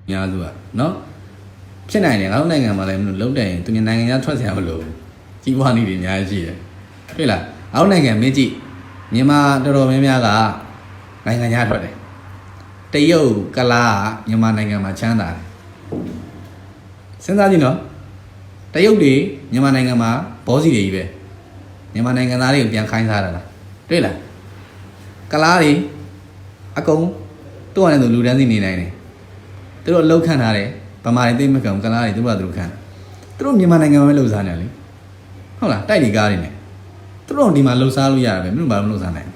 များစုကနော်ဖြစ်နိုင်တယ်ငါတို့နိုင်ငံမှာလည်းလုံးတယ်သူများနိုင်ငံသားထွက်ဆရာမလို့ကြီးပွားနေတယ်အများကြီးရှိတယ်တွေ့လားငါတို့နိုင်ငံမင်းကြည့်မြန်မာတော်တော်များများကနိုင်ငံသားထွက်တယ်တရုတ်ကလားမြန်မာနိုင်ငံမှာချမ်းသာတယ်စဉ်းစားကြည့်နော်တရုတ်တွေမြန်မာနိုင်ငံမှာဘောစီတွေကြီးပဲမြန်မာနိုင်ငံသားတွေကိုပြန်ခိုင်းထားတာလားတွေ့လားကလားတွေအကုန်သူ့အနေနဲ့လူတန်းစီနေနိုင်တယ်သူတို့အလောက်ခံထားတယ်ဗမာတွေသိမကံကလားတွေသူတို့ကသူတို့ခံသူတို့မြန်မာနိုင်ငံမှာပဲလှုပ်ရှားနေတယ်လေဟုတ်လားတိုက်ဒီကားတွေနဲ့သူတို့ဒီမှာလှုပ်ရှားလို့ရတယ်ပဲမင်းတို့ဘာလို့လှုပ်ရှားနိုင်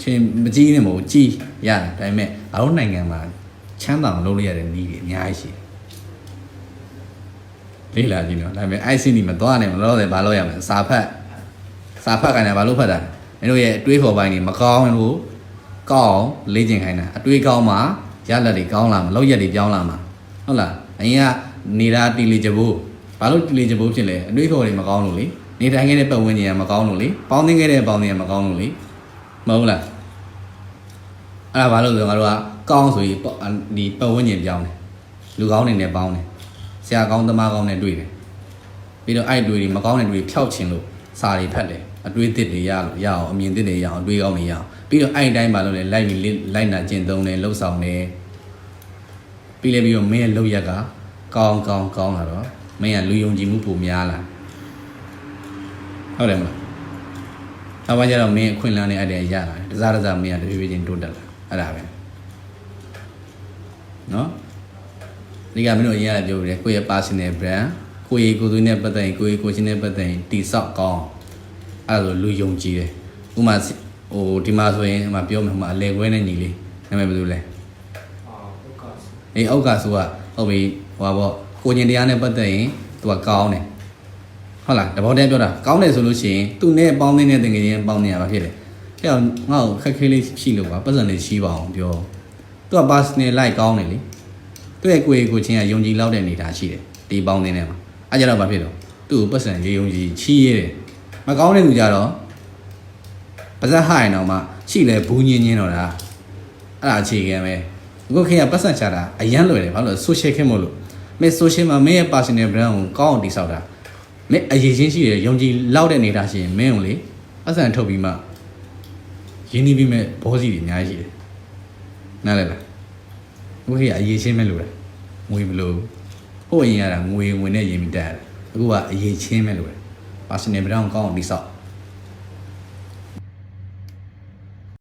ချင်းမကြီးနဲ့မဟုတ်ကြီးရတယ်ဒါပေမဲ့အားလုံးနိုင်ငံမှာချမ်းသာအောင်လုပ်လို့ရတဲ့နည်းတွေအများကြီးရှိတယ်လေ့လာကြည့်နော်ဒါပေမဲ့ ICD မသွားနိုင်မလို့လည်းဘာလို့ရမလဲစာဖတ်ခိုင်းတယ်ဘာလို့ဖတ်တာမင်းတို့ရဲ့အတွေးခေါ်ပိုင်းတွေမကောင်းလို့ကောင်းလေ့ကျင့်ခိုင်းတာအတွေးကောင်းမှရလက်တွေကောင်းလာမှာလောက်ရက်တွေပြောင်းလာမှာဟုတ်လားအရင်ကနေတာတီလီချဖို့ဘာလို့တီလီချဖို့ဖြစ်လဲအတွေးခေါ်တွေမကောင်းလို့လေနေတိုင်းခဲ့တဲ့ပတ်ဝန်းကျင်ကမကောင်းလို့လေပေါင်းသင်းခဲ့တဲ့ပေါင်းသင်းကမကောင်းလို့လေမဟုတ်လားအဲ့ဒါဘာလို့ဆိုတော့ငါတို့ကကောင်းဆိုရင်ဒီပတ်ဝန်းကျင်ပြောင်းတယ်လူကောင်းတွေနဲ့ပေါင်းတယ်ဆရာကောင်းသမားကောင်းနဲ့တွေ့တယ်ပြီးတော့အဲ့တွေတွေမကောင်းတဲ့တွေဖျောက်ချင်လို့စာတွေဖတ်တယ်အတွေးသစ်တွေရလို့ရအောင်အမြင်သစ်တွေရအောင်အတွေးကောင်းတွေရအောင်ပြီးတော့အဲ့အတိုင်းပါလို့လေလိုက်နာကျင့်သုံးတယ်လှုပ်ဆောင်တယ်ပြီးလည်းပြီးတော့မင်းရဲ့လှုပ်ရက်ကကောင်းလာတော့မင်းကလူယုံကြည်မှုပုံများလာဟုတ်တယ်မလားနောက်ပိုင်းကျတော့မင်းအခွင့်အလမ်းနဲ့အဲ့ဒါရလာတယ်တစားမင်းကတဖြည်းဖြည်းချင်းတိုးတက်လာအဲ့ဒါပဲနော်ဒီကမင်းတို့အရင်ကပြောတယ်ကိုယ့်ရဲ့ personal brand ကိုယ့်ရဲ့ကိုယ်သွင်းတဲ့ပတ်သက်ရင်ကိုယ့်ရဲ့ကိုယ်ချင်းတဲ့ပတ်သက်ရင်တိဆောက်ကောင်းအဲ့လိုလူယုံကြည်တယ်ဥမာဟိုဒီမှာဆိုရင်ပြောမယ်ဟိုမှာအလဲခွဲနဲ့ညီလေးနာမည်ဘယ်လိုလဲအောက်ကဆိုကဟုတ်ပြီဟိုပါပေါ့ကိုချင်းတရားနဲ့ပတ်သက်ရင်သူကကောင်းတယ်ဟုတ်လားတဘောတည်းပြောတာကောင်းတယ်ဆိုလို့ရှိရင်သူနဲ့ပေါင်းနေတဲ့တင်ငယ်ချင်းပေါင်းနေရမှာဖြစ်တယ်အဲ့တော့ငါ့ကိုခက်ခဲလေးရှိလို့ပါပတ်စံလေးရှိပါအောင်ပြောသူက personal life ကောင်းတယ်လေသူ့ရဲ့ကိုယ်ကိုချင်းကယုံကြည်လောက်တဲ့အနေထားရှိတယ်ဒီပေါင်းနေတဲ့မှာအဲ့ကြတော့ဘာဖြစ်တော့သူ့ကိုပတ်စံရေယုံကြည်ချီးရတယ်မကောင်းတဲ့သူကြတော့ပါဇက်ဟိုင်တော့မှရှိလဲဘူးညင်းတော့တာအဲ့ဒါအခြေခံပဲအခုခေတ်ကပတ်စံချတာအရန်လွယ်တယ်ဘာလို့လဲ social ခေတ်မို့လို့မင်း social မှာမင်းရဲ့ personal brand ကိုကောင်းအောင်တည်ဆောက်တာမင်းအရေးချင်းရှိတယ်ယုံကြည်လောက်တဲ့နေတာရှိရင်မင်းကိုလေပတ်စံထုတ်ပြီးမှရင်းနှီးပြီးမဲ့ဘောစီတွေအများကြီးရှိတယ်နားလည်လားအခုခေတ်ကအရေးချင်းမဲ့လို့လားငွေမလို့ဟိုအရင်ကငွေဝင်နဲ့ရင်းပြီးတက်ရတယ်အခုကအရေးချင်းမဲ့လို့လေ personal brand ကိုကောင်းအောင်တည်ဆောက်